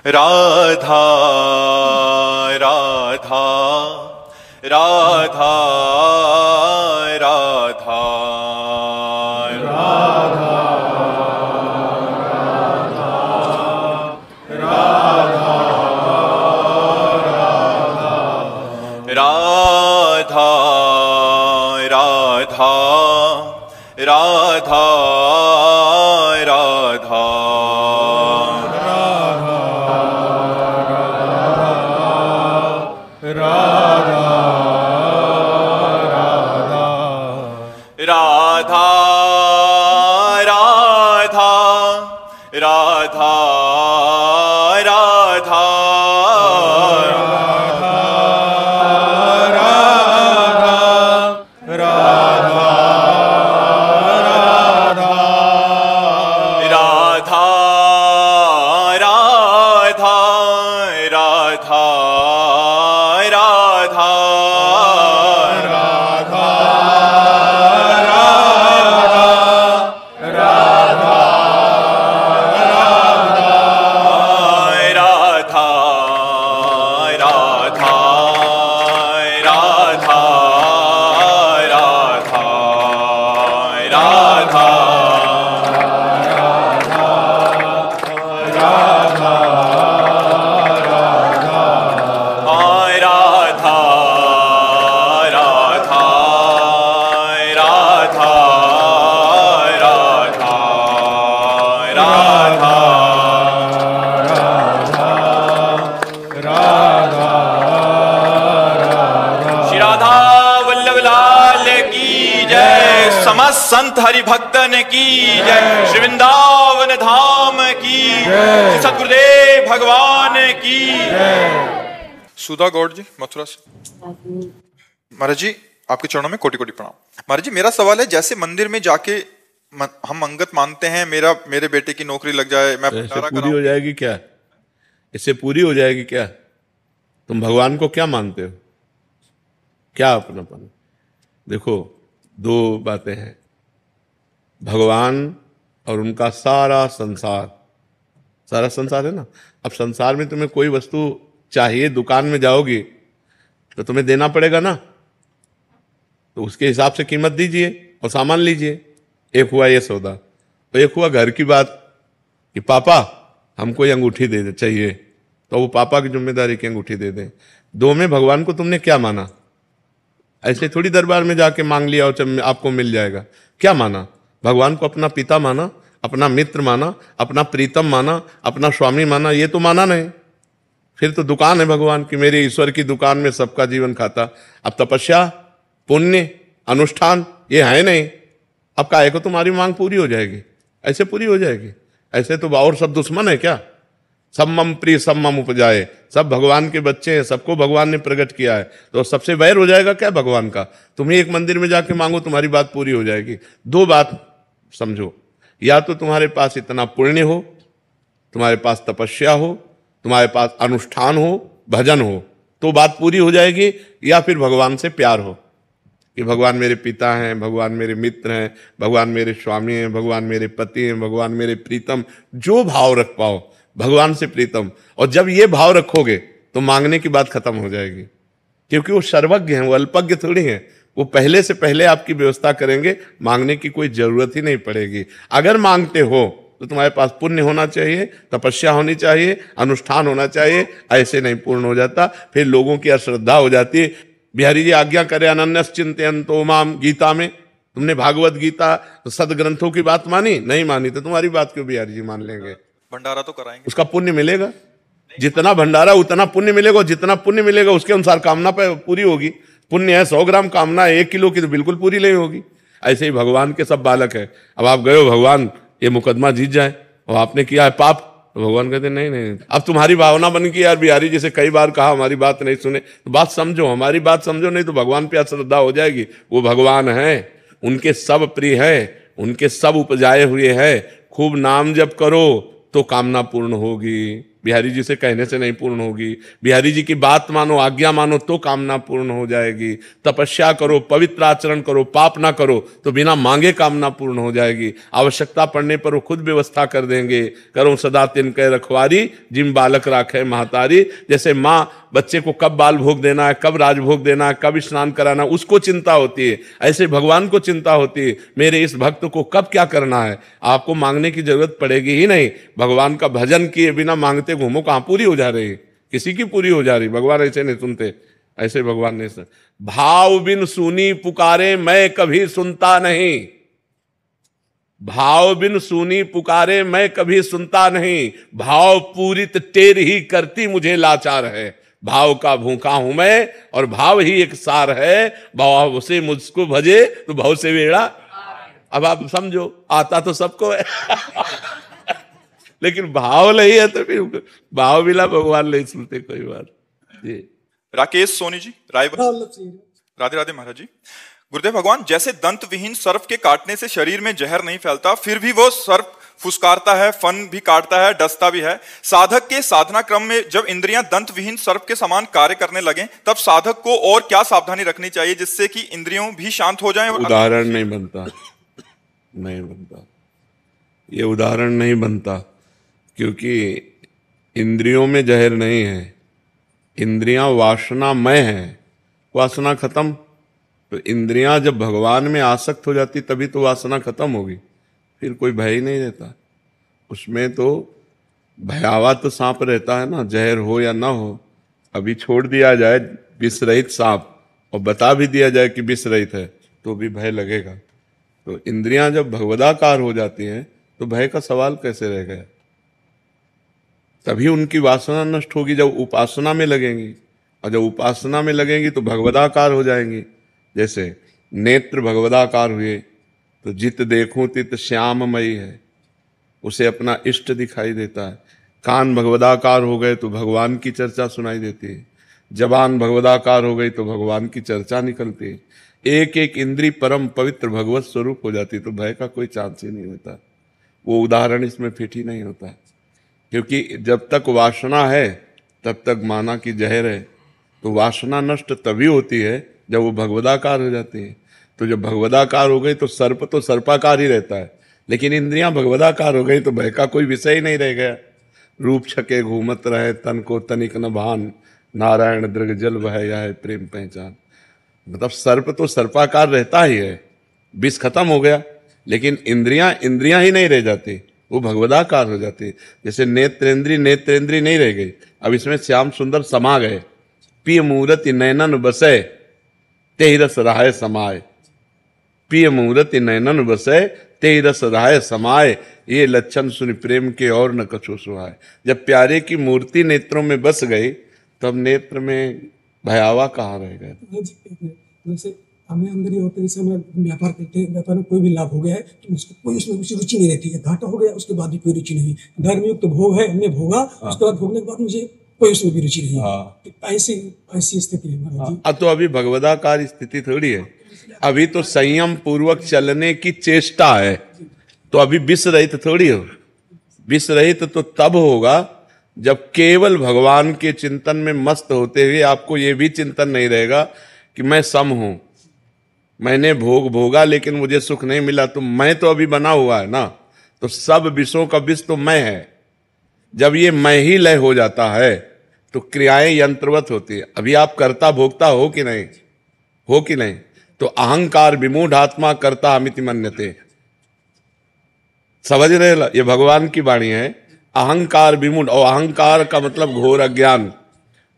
राधा राधा राधा राधा राधा राधा राधा राधा राधा राधा राधा राधा संत हरि भक्तन की जय, श्री वृंदावन धाम की जय, सतगुरुदेव भगवान की जय। सुधा गौड़ जी मथुरा से। महाराज जी आपके चरणों में कोटि कोटि प्रणाम। महाराज जी मेरा सवाल है, जैसे मंदिर में जाके हम अंगत मानते हैं मेरे बेटे की नौकरी लग जाए, मैं पूरी हो जाएगी क्या? इससे पूरी हो जाएगी क्या? तुम भगवान को क्या मानते हो? क्या अपनापन? देखो दो बातें हैं, भगवान और उनका सारा संसार है ना। अब संसार में तुम्हें कोई वस्तु चाहिए, दुकान में जाओगी तो तुम्हें देना पड़ेगा ना, तो उसके हिसाब से कीमत दीजिए और सामान लीजिए। एक हुआ ये सौदा, तो एक हुआ घर की बात कि पापा हमको ये अंगूठी दे दे चाहिए, तो वो पापा की जिम्मेदारी की अंगूठी दे दें। दो में भगवान को तुमने क्या माना? ऐसे थोड़ी दरबार में जाके मांग लिया और आपको मिल जाएगा। क्या माना? भगवान को अपना पिता माना, अपना मित्र माना, अपना प्रीतम माना, अपना स्वामी माना? ये तो माना नहीं। फिर तो दुकान है भगवान की, मेरे ईश्वर की दुकान में सबका जीवन खाता। अब तपस्या, पुण्य, अनुष्ठान ये है नहीं। अब काहे को तुम्हारी मांग पूरी हो जाएगी? ऐसे पूरी हो जाएगी? ऐसे तो और सब दुश्मन है क्या? सब मम प्रिय सब मम उपजाए, सब भगवान के बच्चे हैं, सबको भगवान ने प्रकट किया है, तो सबसे वैर हो जाएगा क्या भगवान का? तुम्हें एक मंदिर में जाके मांगो, तुम्हारी बात पूरी हो जाएगी। दो बात समझो, या तो तुम्हारे पास इतना पुण्य हो, तुम्हारे पास तपस्या हो, तुम्हारे पास अनुष्ठान हो, भजन हो, तो बात पूरी हो जाएगी, या फिर भगवान से प्यार हो कि भगवान मेरे पिता हैं, भगवान मेरे मित्र हैं, भगवान मेरे स्वामी हैं, भगवान मेरे पति हैं, भगवान मेरे प्रीतम। जो भाव रख पाओ भगवान से प्रीतम, और जब ये भाव रखोगे तो मांगने की बात खत्म हो जाएगी, क्योंकि वो सर्वज्ञ हैं, वो अल्पज्ञ थोड़ी हैं। वो पहले से पहले आपकी व्यवस्था करेंगे, मांगने की कोई जरूरत ही नहीं पड़ेगी। अगर मांगते हो तो तुम्हारे पास पुण्य होना चाहिए, तपस्या होनी चाहिए, अनुष्ठान होना चाहिए। ऐसे नहीं पूर्ण हो जाता, फिर लोगों की अश्रद्धा हो जाती है। बिहारी जी आज्ञा करे अनन्यस चिंतयन्तो माम, गीता में तुमने भागवत गीता सदग्रंथों की बात मानी? नहीं मानी, तो तुम्हारी बात क्यों बिहारी जी मान लेंगे? भंडारा तो कराएंगे, उसका उसका पुण्य मिलेगा। जितना भंडारा उतना पुण्य मिलेगा, जितना पुण्य मिलेगा उसके अनुसार कामना पूरी होगी। पुण्य है 100 ग्राम, कामना 1 किलो की, तो बिल्कुल पूरी नहीं होगी। ऐसे ही भगवान के सब बालक है। अब आप गए हो, भगवान ये मुकदमा जीत जाए और आपने किया है पाप, तो भगवान कहते नहीं नहीं। अब तुम्हारी भावना बन गई, यार बिहारी जी से कई बार कहा हमारी बात नहीं सुने, तो बात समझो, हमारी बात समझो, नहीं तो भगवान पे अश्रद्धा हो जाएगी। वो भगवान है, उनके सब प्रिय है, उनके सब उपजाए हुए है। खूब नाम जप करो तो कामना पूर्ण होगी। बिहारी जी से कहने से नहीं पूर्ण होगी। बिहारी जी की बात मानो, आज्ञा मानो तो कामना पूर्ण हो जाएगी। तपस्या करो, पवित्र आचरण करो, पाप ना करो तो बिना मांगे कामना पूर्ण हो जाएगी। आवश्यकता पड़ने पर वो खुद व्यवस्था कर देंगे। करो सदा तिनके रखवारी, जिम बालक राखे महतारी। जैसे माँ बच्चे को कब बाल भोग देना है, कब राजभोग देना है, कब स्नान कराना, उसको चिंता होती है, ऐसे भगवान को चिंता होती है मेरे इस भक्त को कब क्या करना है। आपको मांगने की जरूरत पड़ेगी ही नहीं। भगवान का भजन किए बिना मांगते घूमो, कहां पूरी हो जा रही, किसी की पूरी हो जा रही। भगवान ऐसे नहीं सुनते, ऐसे भगवान ने सुन। भाव बिन सुनी पुकारे मैं कभी सुनता नहीं, भाव बिन सुनी पुकारे मैं कभी सुनता नहीं। भाव पूरित टेर ही करती मुझे लाचार है। भाव का भूखा हूं मैं और भाव ही एक सार है। भाव से मुझको भजे तो भाव से वेड़ा। अब आप समझो, आता तो सबको है लेकिन भाव नहीं है तो फिर भाव बिना भगवान नहीं सुनते कोई बात जी। राकेश सोनी जी, राधे राधे महाराज जी। गुरुदेव भगवान, जैसे दंत विहीन सर्प के काटने से शरीर में जहर नहीं फैलता, फिर भी वो सर्प फुसकारता है, फन भी काटता है, डसता भी है। साधक के साधना क्रम में जब इंद्रियां दंत विहीन सर्प के समान कार्य करने लगे, तब साधक को और क्या सावधानी रखनी चाहिए जिससे कि इंद्रियों भी शांत हो जाएं? उदाहरण नहीं बनता, नहीं बनता, ये उदाहरण नहीं बनता, क्योंकि इंद्रियों में जहर नहीं है। इंद्रियां वासनामय है, वासना खत्म तो इंद्रियां जब भगवान में आसक्त हो जाती तभी तो वासना खत्म होगी, फिर कोई भय ही नहीं रहता। उसमें तो भयावा तो सांप रहता है ना, जहर हो या ना हो। अभी छोड़ दिया जाए विष रहित सांप और बता भी दिया जाए कि विष रहित है तो भी भय लगेगा। तो इंद्रियां जब भगवदाकार हो जाती हैं तो भय का सवाल कैसे रह गया। तभी उनकी वासना नष्ट होगी जब उपासना में लगेंगी, और जब उपासना में लगेंगी तो भगवदाकार हो जाएंगी। जैसे नेत्र भगवदाकार हुए तो जित देखूं तित श्याममयी है, उसे अपना इष्ट दिखाई देता है। कान भगवदाकार हो गए तो भगवान की चर्चा सुनाई देती है। जबान भगवदाकार हो गई तो भगवान की चर्चा निकलती है। एक एक इंद्री परम पवित्र भगवत स्वरूप हो जाती, तो भय का कोई चांस ही नहीं होता। वो उदाहरण इसमें फिट ही नहीं होता है, क्योंकि जब तक वासना है तब तक माना कि जहर है। तो वासना नष्ट तभी होती है जब वो भगवदाकार हो जाती है। तो जब भगवदाकार हो गई तो सर्प तो सर्पाकार ही रहता है, लेकिन इंद्रियां भगवदाकार हो गई तो भय का कोई विषय ही नहीं रह गया। रूप छके घूमत रहे तन को तनिक न भान, नारायण दृग जल वह यह प्रेम पहचान। मतलब सर्प तो सर्पाकार रहता ही है, विष खत्म हो गया, लेकिन इंद्रियां ही नहीं रह जाती, वो भगवदाकार हो जाती। जैसे नेत्रेंद्री नहीं रह गई, अब इसमें श्याम सुंदर समा गए। पिय मूरति नैनन बसे तेहि रस राय समाय, पिय मूरति नैनन बसे तेहि रस राय समाय, ये लक्षण सुन प्रेम के और न कछु सुहाय। जब प्यारे की मूर्ति नेत्रों में बस गई तब नेत्र में भयावा कहाँ रह गए। जैसे हमें अंदर ही होते, जैसे हम व्यापार करते हैं, व्यापार में कोई भी लाभ हो गया है तो उसको कोई उसमें रुचि नहीं रहती है। घाटा हो गया उसके बाद भी कोई रुचि नहीं। धर्मयुक्त तो भोग है, हमने भोगा, उसके बाद भोगने के बाद मुझे कोई उसमें भी रुचि नहीं है। ऐसी स्थिति है। तो अभी भगवदाकार स्थिति थोड़ी है, अभी तो संयम पूर्वक चलने की चेष्टा है। तो अभी विष रहित थोड़ी हो। विष रहित तो तब होगा जब केवल भगवान के चिंतन में मस्त होते हुए आपको ये भी चिंतन नहीं रहेगा कि मैं सम हूं, मैंने भोग भोगा लेकिन मुझे सुख नहीं मिला। तो मैं तो अभी बना हुआ है ना, तो सब विषयों का विष तो मैं है। जब ये मैं ही लय हो जाता है तो क्रियाएं यंत्रवत होती है। अभी आप कर्ता भोक्ता हो कि नहीं, हो कि नहीं? तो अहंकार विमूढ़ आत्मा कर्ता अमिति मन्यते। समझ रहे, ये भगवान की वाणी है। अहंकार विमूढ़, और अहंकार का मतलब घोर अज्ञान।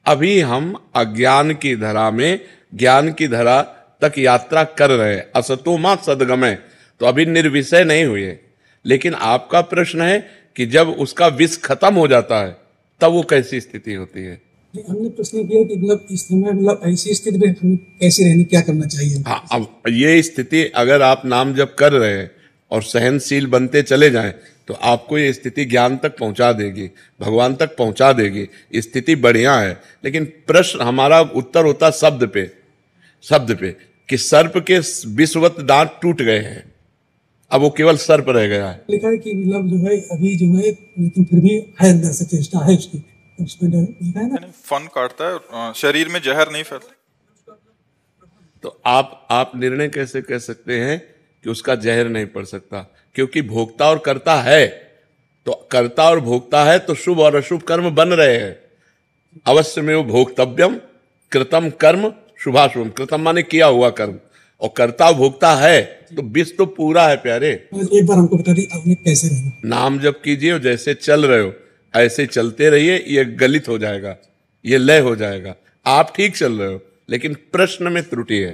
अभी हम अज्ञान की धरा में ज्ञान की धरा तक यात्रा कर रहे हैं। असतो मा सदगमय, तो अभी निर्विषय नहीं हुए। लेकिन आपका प्रश्न है कि जब उसका विष खत्म हो जाता है तब वो कैसी स्थिति होती है। हमने प्रश्न किया कि मतलब इस समय, मतलब ऐसी स्थिति में हमें कैसे रहने, क्या करना चाहिए। हाँ, अब ये स्थिति अगर आप नाम जप कर रहे हैं और सहनशील बनते चले जाएं तो आपको ये स्थिति ज्ञान तक पहुंचा देगी, भगवान तक पहुंचा देगी। स्थिति बढ़िया है, लेकिन प्रश्न हमारा उत्तर होता शब्द पे कि सर्प के विषवत दांत टूट गए हैं, अब वो केवल सर पर रह गया है। लिखा है कि लव जो है अभी जो है, लेकिन फिर भी है अंदर से चेष्टा है उसकी, उसमें लिखा है ना। फन काटता है, शरीर में जहर नहीं फैलता। तो आप निर्णय कैसे कह सकते हैं कि उसका जहर नहीं पड़ सकता? क्योंकि भोक्ता और कर्ता है, तो कर्ता और भोक्ता है तो शुभ और अशुभ कर्म बन रहे हैं। अवश्य में वो भोक्तव्यम कृतम कर्म शुभाशुभम, कृतम माने किया हुआ कर्म, और कर्ता भोक्ता है तो विष तो पूरा है प्यारे। एक बार हमको बता दी आपने कैसे रहना। नाम जप कीजिए और जैसे चल रहे हो ऐसे चलते रहिए, ये गलित हो जाएगा, ये लय हो जाएगा। आप ठीक चल रहे हो लेकिन प्रश्न में त्रुटि है,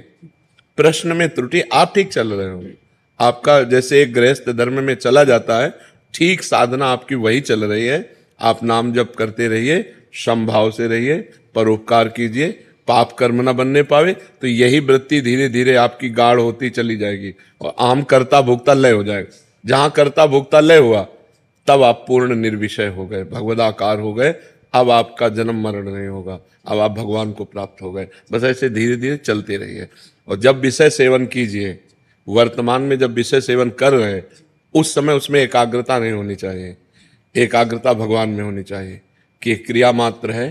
प्रश्न में त्रुटि। आप ठीक चल रहे हो, आपका जैसे एक गृहस्थ धर्म में चला जाता है, ठीक साधना आपकी वही चल रही है। आप नाम जप करते रहिए, समभाव से रहिए, परोपकार कीजिए, पाप कर्म न बनने पावे, तो यही वृत्ति धीरे धीरे आपकी गाढ़ होती चली जाएगी और आम कर्ता भोक्ता लय हो जाएगा। जहां कर्ता भोक्ता लय हुआ तब आप पूर्ण निर्विषय हो गए, भगवदाकार हो गए। अब आपका जन्म मरण नहीं होगा, अब आप भगवान को प्राप्त हो गए। बस ऐसे धीरे धीरे चलते रहिए। और जब विषय सेवन कीजिए, वर्तमान में जब विषय सेवन कर रहे हैं उस समय उसमें एकाग्रता नहीं होनी चाहिए, एकाग्रता भगवान में होनी चाहिए कि एक क्रिया मात्र है।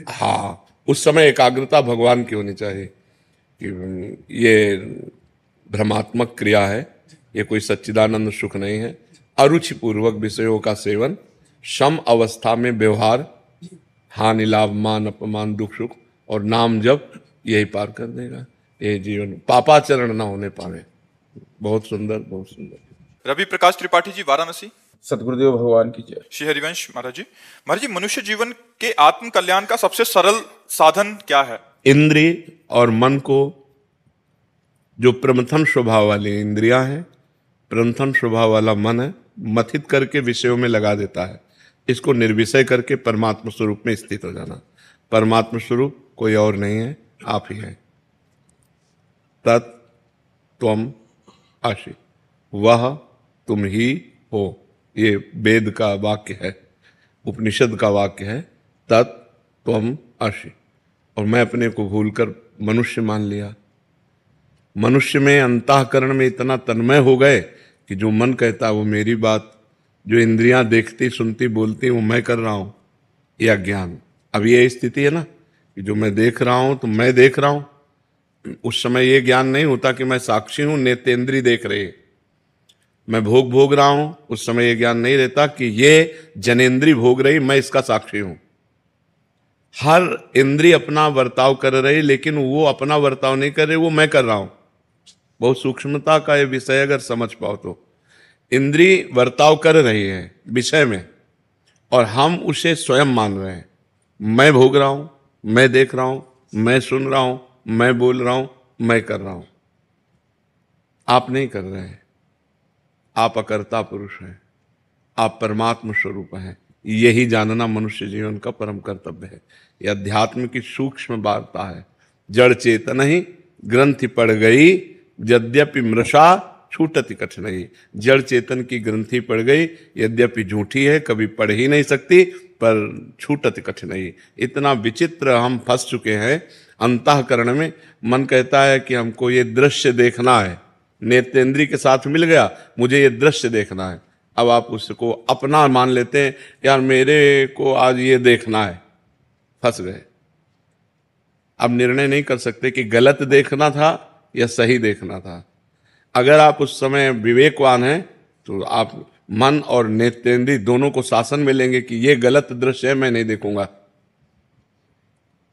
हाँ, उस समय एकाग्रता भगवान की होनी चाहिए कि ये भ्रमात्मक क्रिया है, ये कोई सच्चिदानंद सुख नहीं है। अरुचि पूर्वक विषयों का सेवन, सम अवस्था में व्यवहार, हानि लाभ मान अपमान दुख सुख और नाम जप, यही पार कर देगा। ये जीवन पापाचरण ना होने पावे। बहुत सुंदर, बहुत सुंदर। रवि प्रकाश त्रिपाठी जी, वाराणसी। सतगुरुदेव भगवान की जय। श्री हरिवंश महाराज जी। महाराज जी, मनुष्य जीवन के आत्म कल्याण का सबसे सरल साधन क्या है? इंद्रिय और मन को, जो प्रमथन स्वभाव वाली इंद्रियां हैं, प्रमथन स्वभाव वाला मन है, मथित करके विषयों में लगा देता है। इसको निर्विषय करके परमात्मा स्वरूप में स्थित हो जाना। परमात्मा स्वरूप कोई और नहीं है, आप ही हैं। तत् त्वम असि, वह तुम ही हो। ये वेद का वाक्य है, उपनिषद का वाक्य है, तत् त्वम असि। और मैं अपने को भूलकर मनुष्य मान लिया। मनुष्य में अंतःकरण में इतना तन्मय हो गए कि जो मन कहता है वो मेरी बात, जो इंद्रियां देखती सुनती बोलती वो मैं कर रहा हूं, ये अज्ञान। अब ये स्थिति है ना कि जो मैं देख रहा हूं तो मैं देख रहा हूं। उस समय ये ज्ञान नहीं होता कि मैं साक्षी हूं, नेत्रेंद्रिय देख रहे। मैं भोग भोग रहा हूं, उस समय ये ज्ञान नहीं रहता कि ये जनेंद्रिय भोग रही, मैं इसका साक्षी हूं। हर इंद्रिय अपना वर्ताव कर रही, लेकिन वो अपना वर्ताव नहीं कर रहे, वो मैं कर रहा हूं। बहुत सूक्ष्मता का ये विषय अगर समझ पाओ तो इंद्रिय वर्ताव कर रही है विषय में और हम उसे स्वयं मान रहे हैं। मैं भोग रहा हूं, मैं देख रहा हूं, मैं सुन रहा हूं, मैं बोल रहा हूं, मैं कर रहा हूं। आप नहीं कर रहे हैं, आप अकर्ता पुरुष हैं, आप परमात्म स्वरूप हैं। यही जानना मनुष्य जीवन का परम कर्तव्य है। यह अध्यात्म की सूक्ष्म वार्ता है। जड़ चेतन ही ग्रंथि पड़ गई, यद्यपि मृषा छूटति कठिनाई। जड़ चेतन की ग्रंथि पड़ गई, यद्यपि झूठी है, कभी पढ़ ही नहीं सकती, पर छूटति कठिनाई। इतना विचित्र हम फंस चुके हैं अंतःकरण में। मन कहता है कि हमको ये दृश्य देखना है, नेत्रेंद्रिय के साथ मिल गया, मुझे ये दृश्य देखना है। अब आप उसको अपना मान लेते हैं, यार मेरे को आज ये देखना है, फंस गए। अब निर्णय नहीं कर सकते कि गलत देखना था या सही देखना था। अगर आप उस समय विवेकवान हैं तो आप मन और नेत्रेंद्रिय दोनों को शासन में लेंगे कि ये गलत दृश्य है, मैं नहीं देखूंगा।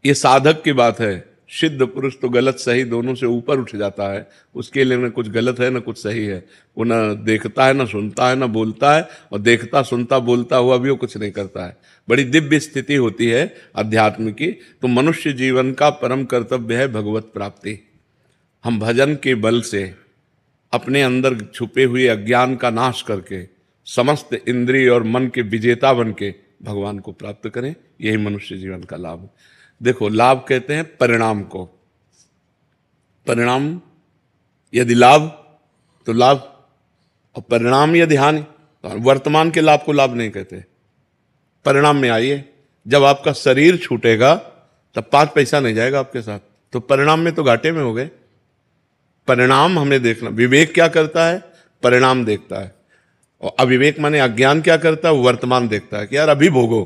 ये साधक की बात है। सिद्ध पुरुष तो गलत सही दोनों से ऊपर उठ जाता है। उसके लिए न कुछ गलत है न कुछ सही है। वो न देखता है, न सुनता है, न बोलता है, और देखता सुनता बोलता हुआ भी वो कुछ नहीं करता है। बड़ी दिव्य स्थिति होती है अध्यात्म की। तो मनुष्य जीवन का परम कर्तव्य है भगवत प्राप्ति। हम भजन के बल से अपने अंदर छुपे हुए अज्ञान का नाश करके समस्त इंद्रिय और मन के विजेता बन के भगवान को प्राप्त करें। यही मनुष्य जीवन का लाभ है। देखो, लाभ कहते हैं परिणाम को। परिणाम यदि लाभ तो लाभ, और परिणाम यदि हानि तो वर्तमान के लाभ को लाभ नहीं कहते। परिणाम में आइए, जब आपका शरीर छूटेगा तब 5 पैसा नहीं जाएगा आपके साथ, तो परिणाम में तो घाटे में हो गए। परिणाम हमें देखना। विवेक क्या करता है? परिणाम देखता है। और अविवेक माने अज्ञान क्या करता है? वर्तमान देखता है कि यार अभी भोगो,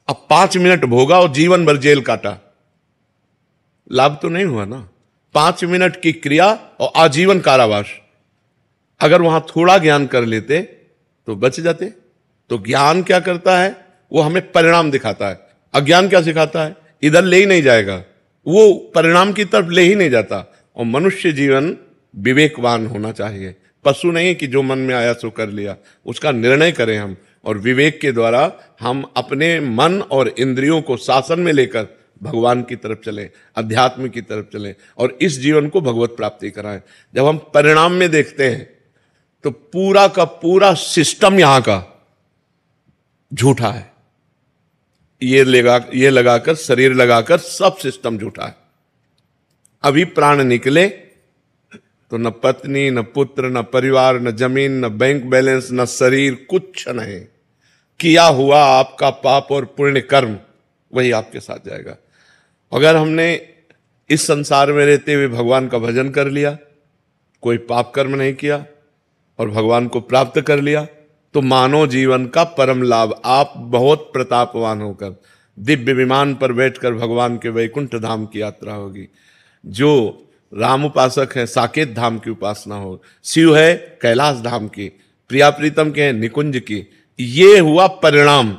अब 5 मिनट भोगा और जीवन भर जेल काटा, लाभ तो नहीं हुआ ना। 5 मिनट की क्रिया और आजीवन कारावास। अगर वहां थोड़ा ज्ञान कर लेते तो बच जाते। तो ज्ञान क्या करता है? वो हमें परिणाम दिखाता है। अज्ञान क्या सिखाता है? इधर ले ही नहीं जाएगा, वो परिणाम की तरफ ले ही नहीं जाता। और मनुष्य जीवन विवेकवान होना चाहिए। पशु नहीं कि जो मन में आया सो कर लिया, उसका निर्णय करें हम। और विवेक के द्वारा हम अपने मन और इंद्रियों को शासन में लेकर भगवान की तरफ चलें, अध्यात्म की तरफ चलें और इस जीवन को भगवत प्राप्ति कराएं। जब हम परिणाम में देखते हैं तो पूरा का पूरा सिस्टम यहां का झूठा है। ये लगाकर, शरीर लगाकर सब सिस्टम झूठा है। अभी प्राण निकले तो न पत्नी, न पुत्र, न परिवार, न जमीन, न बैंक बैलेंस, न शरीर, कुछ नहीं। किया हुआ आपका पाप और पुण्य कर्म वही आपके साथ जाएगा। अगर हमने इस संसार में रहते हुए भगवान का भजन कर लिया, कोई पाप कर्म नहीं किया और भगवान को प्राप्त कर लिया, तो मानव जीवन का परम लाभ। आप बहुत प्रतापवान होकर दिव्य विमान पर बैठकर भगवान के वैकुंठ धाम की यात्रा होगी। जो राम उपासक है साकेत धाम की उपासना हो, शिव है कैलाश धाम की, प्रिया प्रीतम के हैं निकुंज की। ये हुआ परिणाम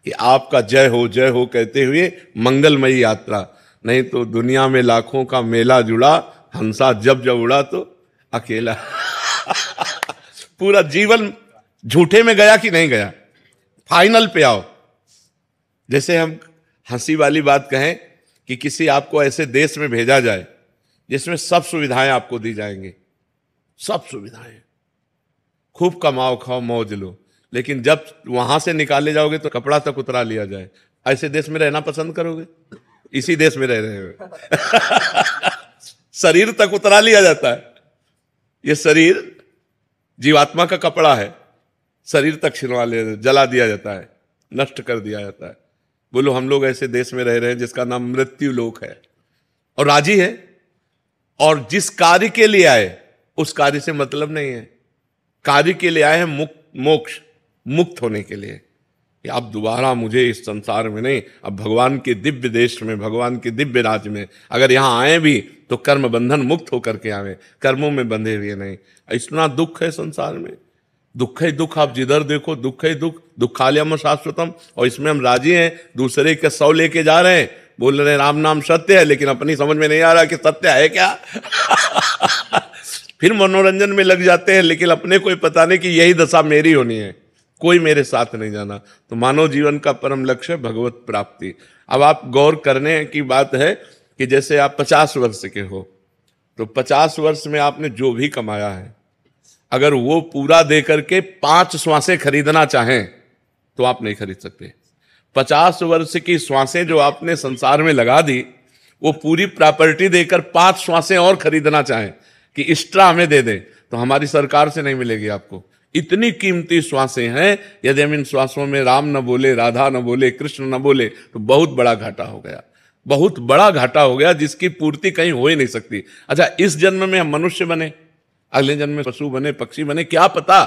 कि आपका जय हो कहते हुए मंगलमयी यात्रा। नहीं तो दुनिया में लाखों का मेला जुड़ा, हंसा जब जब उड़ा तो अकेला। पूरा जीवन झूठे में गया कि नहीं गया? फाइनल पे आओ। जैसे हम हंसी वाली बात कहें कि किसी आपको ऐसे देश में भेजा जाए जिसमें सब सुविधाएं आपको दी जाएंगी, सब सुविधाएं, खूब कमाओ खाओ मौज लो, लेकिन जब वहां से निकाले जाओगे तो कपड़ा तक उतरा लिया जाए। ऐसे देश में रहना पसंद करोगे? इसी देश में रह रहे हो। शरीर तक उतरा लिया जाता है। ये शरीर जीवात्मा का कपड़ा है, शरीर तक छिनवा लिया, जला दिया जाता है, नष्ट कर दिया जाता है। बोलो हम लोग ऐसे देश में रह रहे हैं जिसका नाम मृत्यु लोक है और राजी है, और जिस कार्य के लिए आए उस कार्य से मतलब नहीं है। कार्य के लिए आए हैं मोक्ष, मुक्त होने के लिए कि अब दोबारा मुझे इस संसार में नहीं, अब भगवान के दिव्य देश में, भगवान के दिव्य राज्य में अगर यहां आए भी तो कर्म बंधन मुक्त होकर के आवे, कर्मों में बंधे हुए नहीं। इतना दुख है संसार में, दुख ही दुख। आप जिधर देखो दुख ही दुख, दुखालयम शाश्वतम। और इसमें हम राजी हैं, दूसरे के 100 लेके जा रहे हैं, बोल रहे हैं राम नाम सत्य है, लेकिन अपनी समझ में नहीं आ रहा कि सत्य है क्या। फिर मनोरंजन में लग जाते हैं, लेकिन अपने को पता नहीं कि यही दशा मेरी होनी है, कोई मेरे साथ नहीं जाना। तो मानव जीवन का परम लक्ष्य है भगवत प्राप्ति। अब आप गौर करने की बात है कि जैसे आप 50 वर्ष के हो तो 50 वर्ष में आपने जो भी कमाया है, अगर वो पूरा दे करके 5 श्वासें खरीदना चाहें तो आप नहीं खरीद सकते। 50 वर्ष की श्वासें जो आपने संसार में लगा दी, वो पूरी प्रॉपर्टी देकर 5 श्वासें और खरीदना चाहें कि एक्स्ट्रा हमें दे दें, तो हमारी सरकार से नहीं मिलेगी आपको। इतनी कीमती श्वासें हैं, यदि हम इन श्वासों में राम न बोले, राधा न बोले, कृष्ण न बोले तो बहुत बड़ा घाटा हो गया, बहुत बड़ा घाटा हो गया, जिसकी पूर्ति कहीं हो ही नहीं सकती। अच्छा, इस जन्म में हम मनुष्य बने, अगले जन्म में पशु बने, पक्षी बने, क्या पता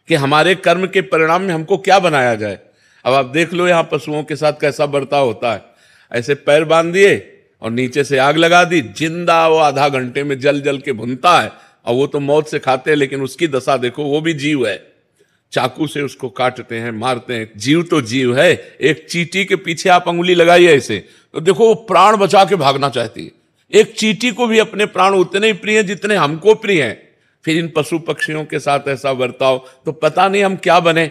कि हमारे कर्म के परिणाम में हमको क्या बनाया जाए। अब आप देख लो यहाँ पशुओं के साथ कैसा बर्ताव होता है। ऐसे पैर बांध दिए और नीचे से आग लगा दी, जिंदा वो आधा घंटे में जल जल के भुनता है। और वो तो मौत से खाते हैं, लेकिन उसकी दशा देखो, वो भी जीव है, चाकू से उसको काटते हैं, मारते हैं। जीव तो जीव है। एक चींटी के पीछे आप अंगुली लगाइए ऐसे, तो देखो वो प्राण बचा के भागना चाहती है। एक चींटी को भी अपने प्राण उतने ही प्रिय हैं जितने हमको प्रिय हैं। फिर इन पशु पक्षियों के साथ ऐसा बर्ताव, तो पता नहीं हम क्या बने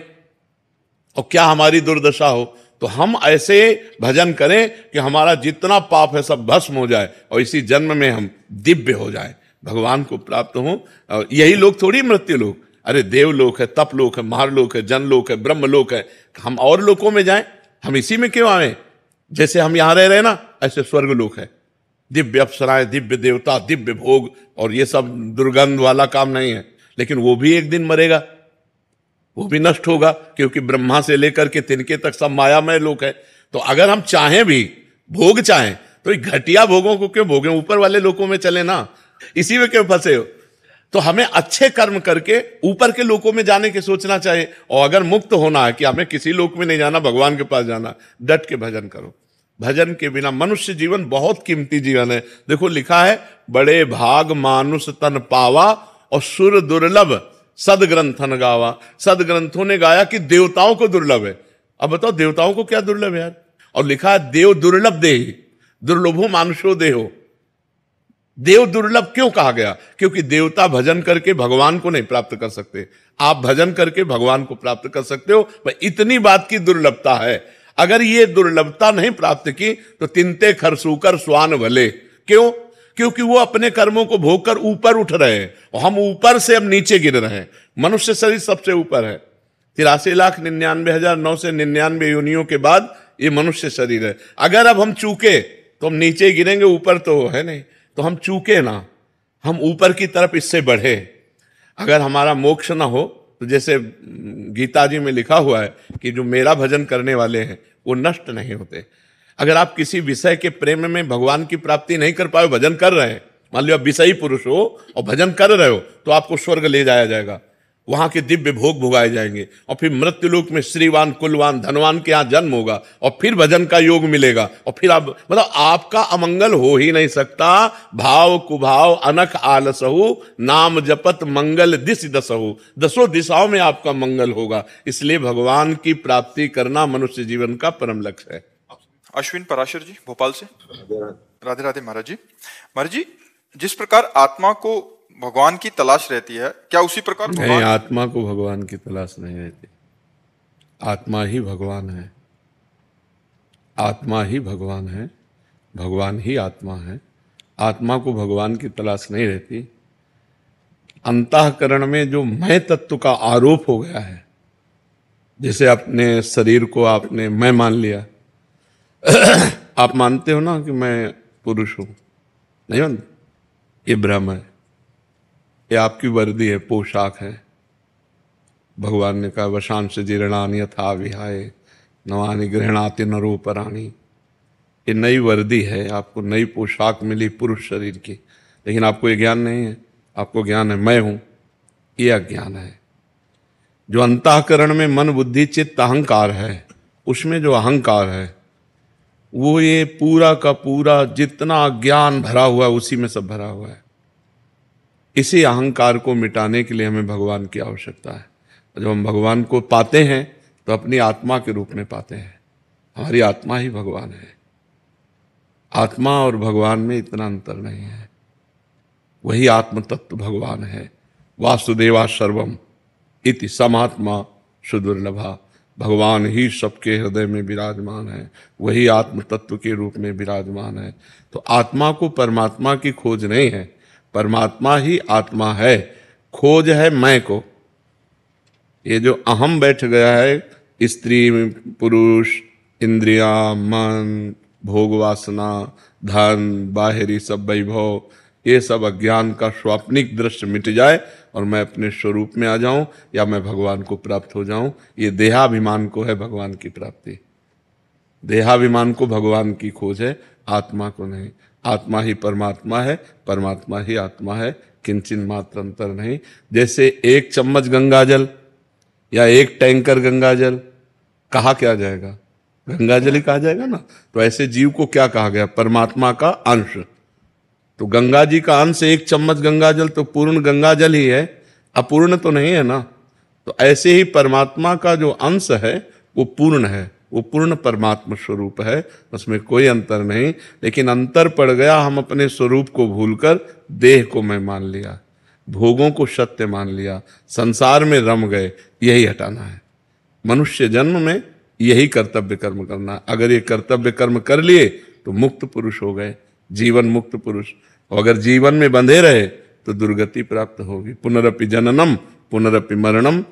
और क्या हमारी दुर्दशा हो। तो हम ऐसे भजन करें कि हमारा जितना पाप है सब भस्म हो जाए और इसी जन्म में हम दिव्य हो जाए, भगवान को प्राप्त हो। और यही लोग थोड़ी मृत्यु लोक, अरे देवलोक है, तप लोक है, महालोक है, जनलोक है, ब्रह्म लोक है। हम और लोकों में जाएं, हम इसी में क्यों आए? जैसे हम यहां रह रहे हैं ना, ऐसे स्वर्ग लोक है, दिव्य अप्सराएं, दिव्य देवता, दिव्य भोग, और ये सब दुर्गंध वाला काम नहीं है। लेकिन वो भी एक दिन मरेगा, वो भी नष्ट होगा, क्योंकि ब्रह्मा से लेकर के तिनके तक सब मायामय लोक है। तो अगर हम चाहें भी, भोग चाहें, तो घटिया भोगों को क्यों भोगें? ऊपर वाले लोकों में चले ना, इसी में क्यों फंसे हो? तो हमें अच्छे कर्म करके ऊपर के लोकों में जाने की सोचना चाहिए। और अगर मुक्त होना है कि हमें किसी लोक में नहीं जाना, भगवान के पास जाना, डट के भजन करो। भजन के बिना मनुष्य जीवन बहुत कीमती जीवन है। देखो लिखा है, बड़े भाग मानुष तन पावा और सुर दुर्लभ सदग्रंथन गावा। सदग्रंथों ने गाया कि देवताओं को दुर्लभ है। अब बताओ देवताओं को क्या दुर्लभ है यार। और लिखा है देव दुर्लभ देहि दुर्लभो मानुषो देहो। देव दुर्लभ क्यों कहा गया? क्योंकि देवता भजन करके भगवान को नहीं प्राप्त कर सकते, आप भजन करके भगवान को प्राप्त कर सकते हो। भाई इतनी बात की दुर्लभता है। अगर ये दुर्लभता नहीं प्राप्त की तो तिनते खरसूकर स्वान भले। क्यों? क्योंकि वो अपने कर्मों को भोग कर ऊपर उठ रहे हैं और हम ऊपर से अब नीचे गिर रहे हैं। मनुष्य शरीर सबसे ऊपर है। 83,99,999 योनियों के बाद ये मनुष्य शरीर है। अगर अब हम चूके तो हम नीचे ही गिरेंगे, ऊपर तो है नहीं। तो हम चूके ना, हम ऊपर की तरफ इससे बढ़े। अगर हमारा मोक्ष ना हो तो जैसे गीता जी में लिखा हुआ है कि जो मेरा भजन करने वाले हैं वो नष्ट नहीं होते। अगर आप किसी विषय के प्रेम में भगवान की प्राप्ति नहीं कर पाए, भजन कर रहे हैं, मान लो आप विषयी पुरुष हो और भजन कर रहे हो, तो आपको स्वर्ग ले जाया जाएगा, वहां के दिव्य भोग भोगाए जाएंगे और फिर मृत्युलोक में श्रीवान कुलवान धनवान के यहाँ जन्म होगा और फिर भजन का योग मिलेगा और फिर आप मतलब आपका अमंगल हो ही नहीं सकता। भाव कुभाव अनख आलसहु नाम जपत मंगल दिस दसहु। दसों दिशाओं में आपका मंगल होगा। इसलिए भगवान की प्राप्ति करना मनुष्य जीवन का परम लक्ष्य है। अश्विन पराशर जी भोपाल से। राधे राधे महाराज जी। महाराज जी, जिस प्रकार आत्मा को भगवान की तलाश रहती है, क्या उसी प्रकार नहीं, आत्मा को भगवान की तलाश नहीं रहती। आत्मा ही भगवान है, आत्मा ही भगवान है, भगवान ही आत्मा है। आत्मा को भगवान की तलाश नहीं रहती। अंतःकरण में जो मैं तत्व का आरोप हो गया है, जैसे अपने शरीर को आपने मैं मान लिया। आप मानते हो ना कि मैं पुरुष हूं? नहीं मानते? ये भ्रम है, ये आपकी वर्दी है, पोशाक है। भगवान ने कहा वशांश जीर्णानि यथा विहाय नवानि गृह्णाति नरोपराणि। ये नई वर्दी है, आपको नई पोशाक मिली पुरुष शरीर की, लेकिन आपको ये ज्ञान नहीं है। आपको ज्ञान है मैं हूं, ये अज्ञान है। जो अंतःकरण में मन बुद्धि चित्त अहंकार है, उसमें जो अहंकार है वो ये पूरा का पूरा जितना ज्ञान भरा हुआ है उसी में सब भरा हुआ है। इसी अहंकार को मिटाने के लिए हमें भगवान की आवश्यकता है। जब हम भगवान को पाते हैं तो अपनी आत्मा के रूप में पाते हैं। हमारी आत्मा ही भगवान है। आत्मा और भगवान में इतना अंतर नहीं है। वही आत्म तत्व भगवान है। वासुदेवा सर्वम इति समात्मा सुदुर्लभा। भगवान ही सबके हृदय में विराजमान है, वही आत्म तत्व के रूप में विराजमान है। तो आत्मा को परमात्मा की खोज नहीं है, परमात्मा ही आत्मा है। खोज है मैं को। ये जो अहम बैठ गया है, स्त्री पुरुष इंद्रियां मन भोग वासना धन बाहरी सब वैभव, ये सब अज्ञान का स्वाप्निक दृश्य मिट जाए और मैं अपने स्वरूप में आ जाऊं या मैं भगवान को प्राप्त हो जाऊं। ये देहाभिमान को है भगवान की प्राप्ति। देहाभिमान को भगवान की खोज है, आत्मा को नहीं। आत्मा ही परमात्मा है, परमात्मा ही आत्मा है, किंचिन मात्र अंतर नहीं। जैसे एक चम्मच गंगाजल या एक टैंकर गंगाजल कहा क्या जाएगा? गंगाजल ही कहा जाएगा ना। तो ऐसे जीव को क्या कहा गया? परमात्मा का अंश। तो गंगा जी का अंश एक चम्मच गंगाजल तो पूर्ण गंगाजल ही है, अपूर्ण तो नहीं है ना। तो ऐसे ही परमात्मा का जो अंश है वो पूर्ण है, वो पूर्ण परमात्मा स्वरूप है, उसमें कोई अंतर नहीं। लेकिन अंतर पड़ गया, हम अपने स्वरूप को भूलकर देह को मैं मान लिया, भोगों को सत्य मान लिया, संसार में रम गए। यही हटाना है। मनुष्य जन्म में यही कर्तव्य कर्म करना। अगर ये कर्तव्य कर्म कर लिए तो मुक्त पुरुष हो गए, जीवन मुक्त पुरुष। और अगर जीवन में बंधे रहे तो दुर्गति प्राप्त होगी। पुनरपि जननम पुनरपि मरणम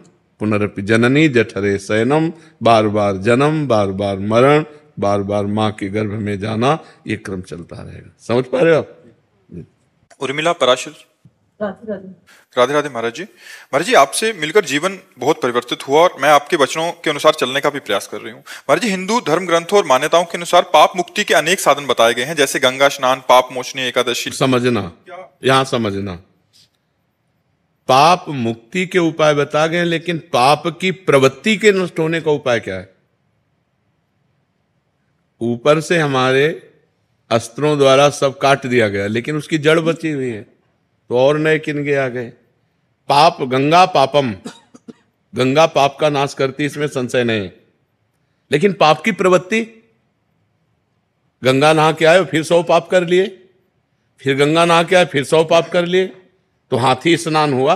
पुनरपि जननी जठरे शयनम। बार बार जन्म, बार बार मरण, बार बार माँ के गर्भ में जाना, ये क्रम चलता रहेगा। समझ पा रहे हो आप? उर्मिला पराशर। राधे राधे महाराज जी। महाराज जी, आपसे मिलकर जीवन बहुत परिवर्तित हुआ और मैं आपके वचनों के अनुसार चलने का भी प्रयास कर रही हूँ। महाराज जी, हिंदू धर्म ग्रंथों और मान्यताओं के अनुसार पाप मुक्ति के अनेक साधन बताए गए हैं, जैसे गंगा स्नान, पाप मोचनी एकादशी। समझना, यहाँ समझना, पाप मुक्ति के उपाय बता गए, लेकिन पाप की प्रवृत्ति के नष्ट होने का उपाय क्या है? ऊपर से हमारे अस्त्रों द्वारा सब काट दिया गया, लेकिन उसकी जड़ बची हुई है, तो और नए किनके आ गए। पाप गंगा पापम, गंगा पाप का नाश करती, इसमें संशय नहीं, लेकिन पाप की प्रवृत्ति, गंगा नहा के आए फिर 100 पाप कर लिए, फिर गंगा नहा के आए फिर 100 पाप कर लिए, तो हाथी स्नान हुआ,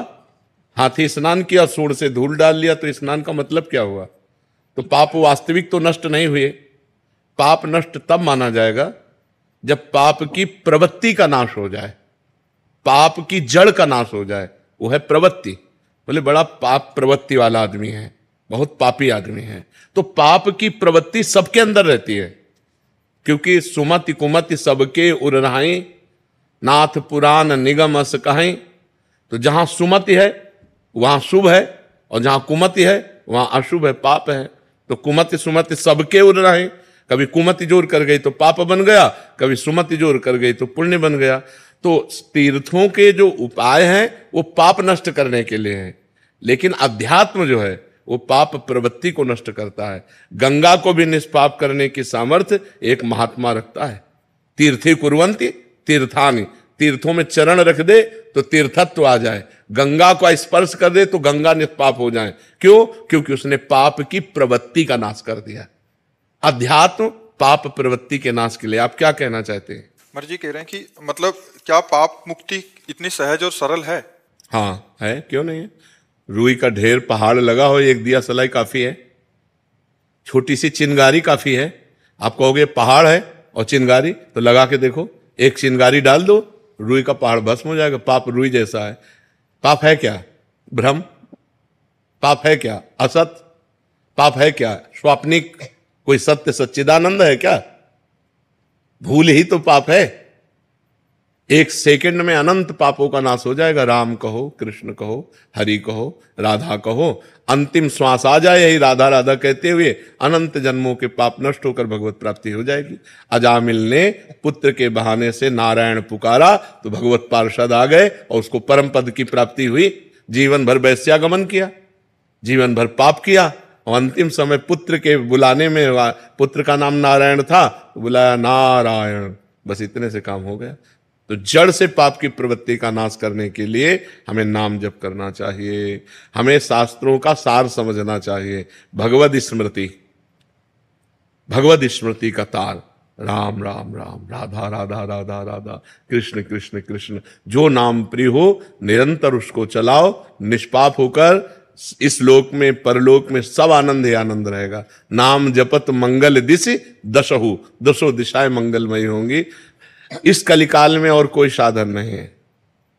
हाथी स्नान किया, सूंड से धूल डाल लिया, तो स्नान का मतलब क्या हुआ? तो पाप वास्तविक तो नष्ट नहीं हुए। पाप नष्ट तब माना जाएगा जब पाप की प्रवृत्ति का नाश हो जाए, पाप की जड़ का नाश हो जाए, वो है प्रवृत्ति। बोले बड़ा पाप प्रवृत्ति वाला आदमी है, बहुत पापी आदमी है, तो पाप की प्रवृत्ति सबके अंदर रहती है, क्योंकि सुमति कुमति सबके उरहाई, नाथ पुराण निगम अस कहाई। तो जहां सुमति है वहां शुभ है, और जहां कुमति है वहां अशुभ है, पाप है। तो कुमति सुमति सबके उरहाई, कभी कुमति जोर कर गई तो पाप बन गया, कभी सुमति जोर कर गई तो पुण्य बन गया। तो तीर्थों के जो उपाय हैं वो पाप नष्ट करने के लिए हैं, लेकिन अध्यात्म जो है वो पाप प्रवृत्ति को नष्ट करता है। गंगा को भी निष्पाप करने की सामर्थ्य एक महात्मा रखता है। तीर्थी कुर्वन्ति तीर्थानि, तीर्थों में चरण रख दे तो तीर्थत्व आ जाए, गंगा को स्पर्श कर दे तो गंगा निष्पाप हो जाए। क्यों? क्योंकि उसने पाप की प्रवृत्ति का नाश कर दिया। अध्यात्म पाप प्रवृत्ति के नाश के लिए। आप क्या कहना चाहते हैं? मर जी कह रहे हैं कि मतलब क्या पाप मुक्ति इतनी सहज और सरल है? हाँ है, क्यों नहीं है। रुई का ढेर पहाड़ लगा हो, एक दिया सलाई काफी है, छोटी सी चिंगारी काफी है। आप कहोगे पहाड़ है और चिंगारी, तो लगा के देखो, एक चिंगारी डाल दो, रुई का पहाड़ भस्म हो जाएगा। पाप रुई जैसा है। पाप है क्या? भ्रम। पाप है क्या? असत। पाप है क्या? स्वाप्निक। कोई सत्य सच्चिदानंद है क्या? भूल ही तो पाप है। एक सेकंड में अनंत पापों का नाश हो जाएगा। राम कहो, कृष्ण कहो, हरि कहो, राधा कहो, अंतिम श्वास आ जाए यही राधा राधा कहते हुए, अनंत जन्मों के पाप नष्ट होकर भगवत प्राप्ति हो जाएगी। अजामिल ने पुत्र के बहाने से नारायण पुकारा तो भगवत पार्षद आ गए और उसको परम पद की प्राप्ति हुई। जीवन भर वैश्यागमन किया, जीवन भर पाप किया, और अंतिम समय पुत्र के बुलाने में, पुत्र का नाम नारायण था, बुलाया नारायण, बस इतने से काम हो गया। तो जड़ से पाप की प्रवृत्ति का नाश करने के लिए हमें नाम जप करना चाहिए, हमें शास्त्रों का सार समझना चाहिए। भगवद स्मृति, भगवद स्मृति का तार, राम राम राम, राधा राधा राधा राधा, कृष्ण कृष्ण कृष्ण। जो नाम प्रिय हो निरंतर उसको चलाओ, निष्पाप होकर इस लोक में परलोक में सब आनंद ही आनंद रहेगा। नाम जपत मंगल दिशि दशहु, दसों दिशाएं मंगलमयी होंगी। इस कलिकाल में और कोई साधन नहीं है,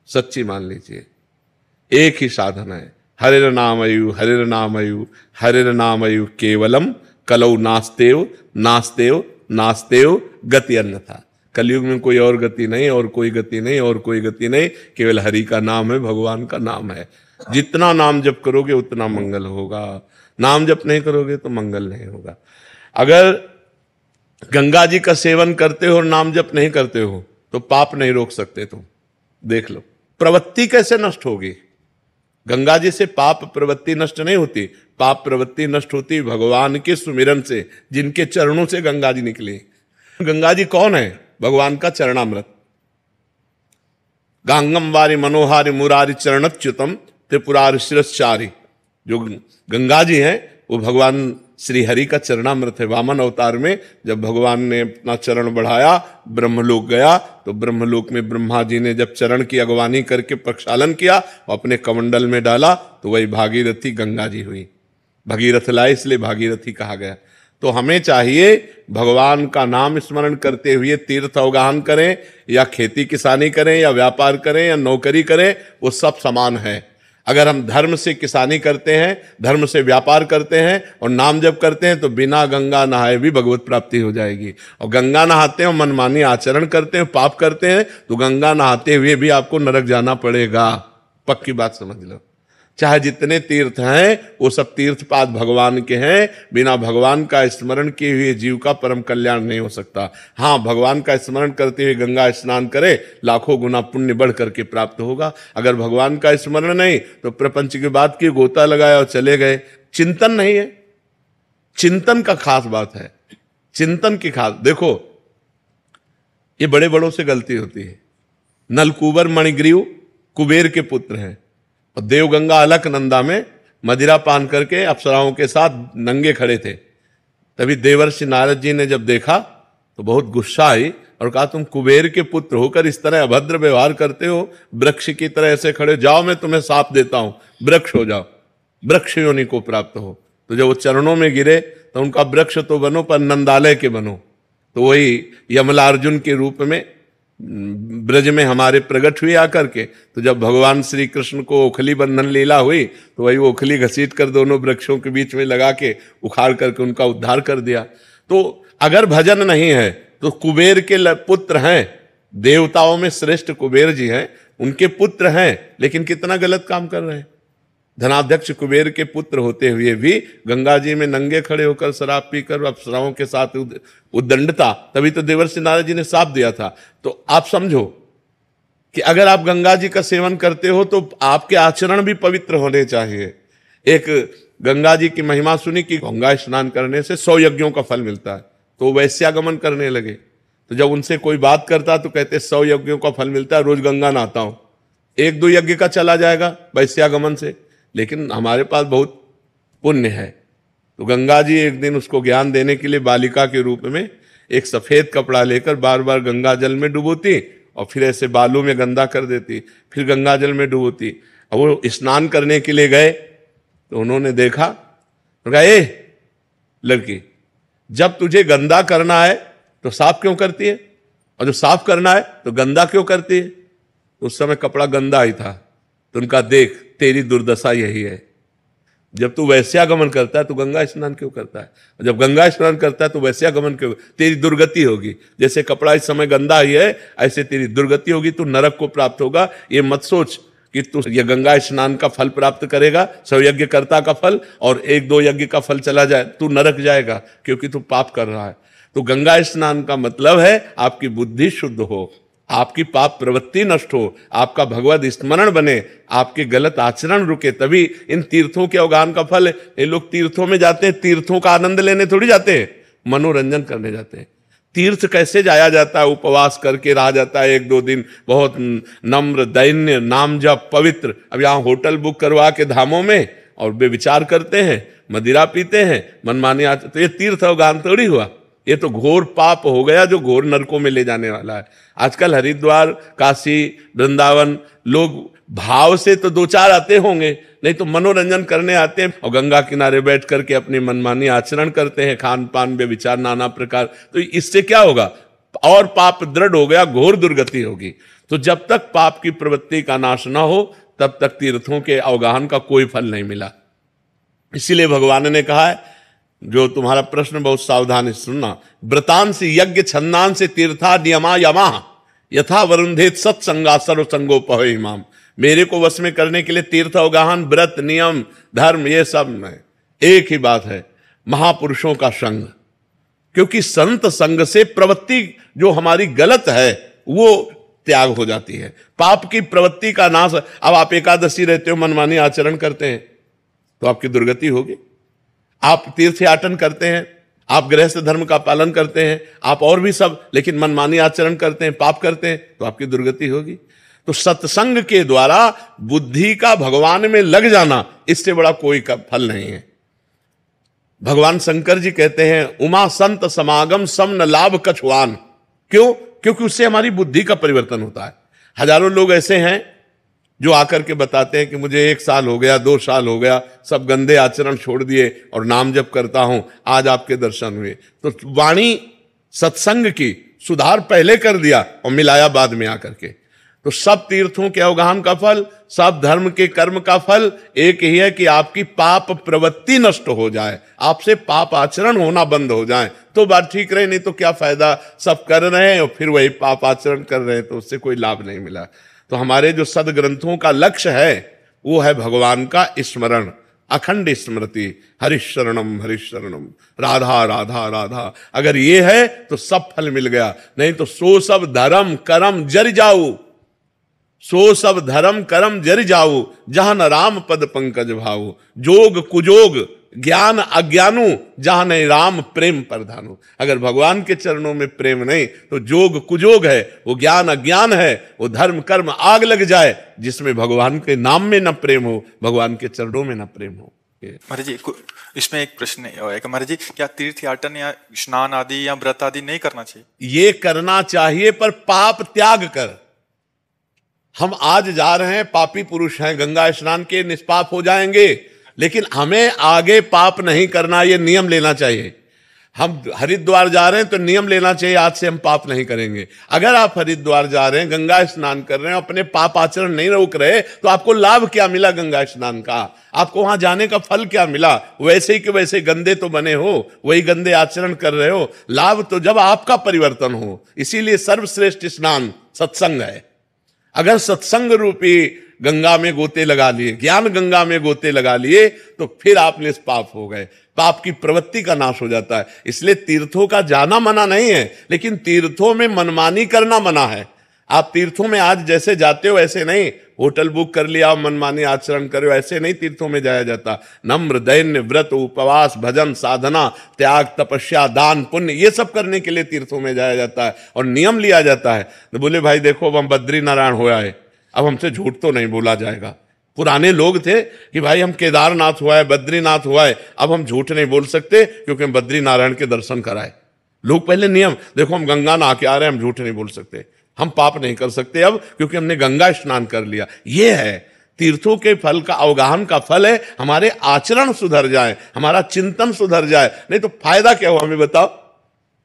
सच्ची मान लीजिए, एक ही साधन है, हरिर नामयु हरिर नामयु हरिर नामयु केवलम कलौ नास्तेव नास्तेव नास्तेव गति अन्यथा। कलयुग में कोई और गति नहीं, और कोई गति नहीं, और कोई गति नहीं, केवल हरि का नाम है, भगवान का नाम है। जितना नाम जप करोगे उतना मंगल होगा, नाम जप नहीं करोगे तो मंगल नहीं होगा। अगर गंगा जी का सेवन करते हो और नाम जप नहीं करते हो तो पाप नहीं रोक सकते। तुम देख लो प्रवृत्ति कैसे नष्ट होगी। गंगा जी से पाप प्रवृत्ति नष्ट नहीं होती, पाप प्रवृत्ति नष्ट होती भगवान के सुमिरन से, जिनके चरणों से गंगा जी निकली। गंगा जी कौन है? भगवान का चरणामृत। गांगम वारी मनोहारी मुरारी चरणच्युतम त्रिपुरारि शिरश्चारी। जो गंगा जी हैं वो भगवान श्री हरि का चरणामृत है। वामन अवतार में जब भगवान ने अपना चरण बढ़ाया, ब्रह्मलोक गया, तो ब्रह्मलोक में ब्रह्मा जी ने जब चरण की अगवानी करके प्रक्षालन किया और अपने कमंडल में डाला, तो वही भागीरथी गंगा जी हुई। भगीरथ लाए इसलिए भागीरथी कहा गया। तो हमें चाहिए भगवान का नाम स्मरण करते हुए तीर्थ अवगाहन करें, या खेती किसानी करें, या व्यापार करें, या नौकरी करें, वो सब समान है। अगर हम धर्म से किसानी करते हैं, धर्म से व्यापार करते हैं और नाम जप करते हैं, तो बिना गंगा नहाए भी भगवत प्राप्ति हो जाएगी। और गंगा नहाते हैं, मनमानी आचरण करते हैं, पाप करते हैं, तो गंगा नहाते हुए भी आपको नरक जाना पड़ेगा। पक्की बात समझ लो। चाहे जितने तीर्थ हैं वो सब तीर्थपाद भगवान के हैं। बिना भगवान का स्मरण किए हुए जीव का परम कल्याण नहीं हो सकता। हाँ, भगवान का स्मरण करते हुए गंगा स्नान करे, लाखों गुना पुण्य बढ़ करके प्राप्त होगा। अगर भगवान का स्मरण नहीं तो प्रपंच की बात की, गोता लगाया और चले गए। चिंतन नहीं है, चिंतन का खास बात है, चिंतन की खास। देखो, ये बड़े बड़ों से गलती होती है। नलकूबर मणिग्रीव कुबेर के पुत्र हैं और देवगंगा अलकनंदा में मदिरा पान करके अप्सराओं के साथ नंगे खड़े थे। तभी देवर्षि नारद जी ने जब देखा तो बहुत गुस्सा आई और कहा, तुम कुबेर के पुत्र होकर इस तरह अभद्र व्यवहार करते हो, वृक्ष की तरह ऐसे खड़े, जाओ मैं तुम्हें साप देता हूं, वृक्ष हो जाओ, वृक्ष योनि को प्राप्त हो। तो जब वो चरणों में गिरे तो उनका वृक्ष तो बनो पर नंदालय के बनो। तो वही यमलार्जुन के रूप में ब्रज में हमारे प्रकट हुए आकर के। तो जब भगवान श्री कृष्ण को ओखली बंधन लीला हुई तो वही ओखली घसीट कर दोनों वृक्षों के बीच में लगा के उखाड़ करके उनका उद्धार कर दिया। तो अगर भजन नहीं है तो कुबेर के पुत्र हैं, देवताओं में श्रेष्ठ कुबेर जी हैं, उनके पुत्र हैं, लेकिन कितना गलत काम कर रहे हैं। धनाध्यक्ष कुबेर के पुत्र होते हुए भी गंगा जी में नंगे खड़े होकर शराब पीकर अप्सराओं के साथ उद्दंडता, तभी तो देवर्षि नारद जी ने शाप दिया था। तो आप समझो कि अगर आप गंगा जी का सेवन करते हो तो आपके आचरण भी पवित्र होने चाहिए। एक गंगा जी की महिमा सुनी कि गंगा स्नान करने से 100 यज्ञों का फल मिलता है, तो वैश्यागमन करने लगे। तो जब उनसे कोई बात करता तो कहते 100 यज्ञों का फल मिलता है, रोज गंगा नहाता हूं, 1-2 यज्ञ का चला जाएगा वैश्यागमन से, लेकिन हमारे पास बहुत पुण्य है। तो गंगा जी एक दिन उसको ज्ञान देने के लिए बालिका के रूप में एक सफेद कपड़ा लेकर बार बार गंगा जल में डुबोती और फिर ऐसे बालू में गंदा कर देती, फिर गंगा जल में डुबोती। और वो स्नान करने के लिए गए तो उन्होंने देखा, तो कहा, ए लड़की, जब तुझे गंदा करना है तो साफ क्यों करती है, और जो साफ करना है तो गंदा क्यों करती है। तो उस समय कपड़ा गंदा ही था। तो उनका, देख तेरी दुर्दशा यही है, जब तू वैश्यागमन करता है तो गंगा स्नान क्यों करता है, और जब गंगा स्नान करता है तो वैश्यागमन क्यों, तेरी दुर्गति होगी। जैसे कपड़ा इस समय गंदा ही है ऐसे तेरी दुर्गति होगी, तू नरक को प्राप्त होगा। ये मत सोच कि तू ये गंगा स्नान का फल प्राप्त करेगा, 100 यज्ञ कर्ता का फल, और 1-2 यज्ञ का फल चला जाए, तू नरक जाएगा, क्योंकि तू पाप कर रहा है। तो गंगा स्नान का मतलब है आपकी बुद्धि शुद्ध हो, आपकी पाप प्रवृत्ति नष्ट हो, आपका भगवत स्मरण बने, आपके गलत आचरण रुके, तभी इन तीर्थों के अवगाहन का फल है। ये लोग तीर्थों में जाते हैं, तीर्थों का आनंद लेने थोड़ी जाते हैं, मनोरंजन करने जाते हैं। तीर्थ कैसे जाया जाता है, उपवास करके रहा जाता है 1-2 दिन, बहुत नम्र दैन्य नाम जप पवित्र। अब यहाँ होटल बुक करवा के धामों में और बेविचार करते हैं, मदिरा पीते हैं, मनमानी आते, तो ये तीर्थ अवगाहन थोड़ी हुआ, ये तो घोर पाप हो गया जो घोर नरकों में ले जाने वाला है। आजकल हरिद्वार, काशी, वृंदावन लोग भाव से तो 2-4 आते होंगे, नहीं तो मनोरंजन करने आते हैं और गंगा किनारे बैठ करके अपनी मनमानी आचरण करते हैं, खान पान बेविचार नाना प्रकार। तो इससे क्या होगा, और पाप दृढ़ हो गया, घोर दुर्गति होगी। तो जब तक पाप की प्रवृत्ति का नाश ना हो तब तक तीर्थों के अवगाहन का कोई फल नहीं मिला। इसीलिए भगवान ने कहा है, जो तुम्हारा प्रश्न बहुत सावधानी से सुनना, व्रतांसी यज्ञ छंदांसी तीर्था नियमा यमा यथा वरुंधेत सत्संगा सर्वसंगोपह इमाम। मेरे को वश में करने के लिए तीर्थ अवगाहन, व्रत, नियम, धर्म, ये सब में एक ही बात है, महापुरुषों का संग। क्योंकि संत संग से प्रवृत्ति जो हमारी गलत है वो त्याग हो जाती है, पाप की प्रवृत्ति का नाश। अब आप एकादशी रहते हो, मनमानी आचरण करते हैं तो आपकी दुर्गति होगी। आप तीर्थयाटन करते हैं, आप गृहस्थ धर्म का पालन करते हैं, आप और भी सब, लेकिन मनमानी आचरण करते हैं, पाप करते हैं, तो आपकी दुर्गति होगी। तो सत्संग के द्वारा बुद्धि का भगवान में लग जाना, इससे बड़ा कोई फल नहीं है। भगवान शंकर जी कहते हैं, उमा संत समागम सम न लाभ कछुआन। क्यों? क्योंकि उससे हमारी बुद्धि का परिवर्तन होता है। हजारों लोग ऐसे हैं जो आकर के बताते हैं कि मुझे 1 साल हो गया, 2 साल हो गया, सब गंदे आचरण छोड़ दिए और नाम जप करता हूं, आज आपके दर्शन हुए। तो वाणी सत्संग की सुधार पहले कर दिया और मिलाया बाद में आकर के। तो सब तीर्थों के अवगाहन का फल, सब धर्म के कर्म का फल एक ही है कि आपकी पाप प्रवृत्ति नष्ट हो जाए, आपसे पाप आचरण होना बंद हो जाए, तो बात ठीक रहे। नहीं तो क्या फायदा, सब कर रहे हैं और फिर वही पाप आचरण कर रहे हैं, तो उससे कोई लाभ नहीं मिला। तो हमारे जो सदग्रंथों का लक्ष्य है वो है भगवान का स्मरण, अखंड स्मृति, हरिशरणम हरिशरणम, राधा राधा राधा। अगर ये है तो सब फल मिल गया, नहीं तो सो सब धर्म करम जर जाऊ, सो सब धर्म करम जर जाऊ, जहां न राम पद पंकज भाऊ। जोग कुजोग ज्ञान अज्ञानु, जहां नहीं राम प्रेम प्रधानु। अगर भगवान के चरणों में प्रेम नहीं तो जोग कुजोग है, वो ज्ञान अज्ञान है, वो धर्म कर्म आग लग जाए जिसमें भगवान के नाम में न प्रेम हो, भगवान के चरणों में न प्रेम हो। महाराज जी इसमें एक प्रश्न है कि महाराज जी क्या तीर्थ याटन या स्नान आदि या व्रत आदि नहीं करना चाहिए? ये करना चाहिए पर पाप त्याग कर। हम आज जा रहे हैं, पापी पुरुष हैं, गंगा स्नान के निष्पाप हो जाएंगे, लेकिन हमें आगे पाप नहीं करना, ये नियम लेना चाहिए। हम हरिद्वार जा रहे हैं तो नियम लेना चाहिए, आज से हम पाप नहीं करेंगे। अगर आप हरिद्वार जा रहे हैं, गंगा स्नान कर रहे हैं, अपने पाप आचरण नहीं रोक रहे, तो आपको लाभ क्या मिला गंगा स्नान का? आपको वहां जाने का फल क्या मिला? वैसे ही कि वैसे गंदे तो बने हो, वही गंदे आचरण कर रहे हो। लाभ तो जब आपका परिवर्तन हो। इसीलिए सर्वश्रेष्ठ स्नान सत्संग है। अगर सत्संग रूपी गंगा में गोते लगा लिए, ज्ञान गंगा में गोते लगा लिए, तो फिर आप निष्पाप हो गए, पाप की प्रवृत्ति का नाश हो जाता है। इसलिए तीर्थों का जाना मना नहीं है, लेकिन तीर्थों में मनमानी करना मना है। आप तीर्थों में आज जैसे जाते हो ऐसे नहीं, होटल बुक कर लिया, मनमानी आचरण करो, ऐसे नहीं तीर्थों में जाया जाता। नम्र दैन्य व्रत उपवास भजन साधना त्याग तपस्या दान पुण्य, ये सब करने के लिए तीर्थों में जाया जाता है और नियम लिया जाता है। तो बोले भाई देखो अब हम बद्री नारायण हो आए, अब हमसे झूठ तो नहीं बोला जाएगा। पुराने लोग थे कि भाई हम केदारनाथ हुआ है, बद्रीनाथ हुआ है, अब हम झूठ नहीं बोल सकते क्योंकि हम बद्री नारायण के दर्शन कराए। लोग पहले नियम, देखो हम गंगा नहा के आ रहे हैं, हम झूठ नहीं बोल सकते, हम पाप नहीं कर सकते अब क्योंकि हमने गंगा स्नान कर लिया। ये है तीर्थों के फल का, अवगाहन का फल है हमारे आचरण सुधर जाए, हमारा चिंतन सुधर जाए। नहीं तो फायदा क्या हुआ, हमें बताओ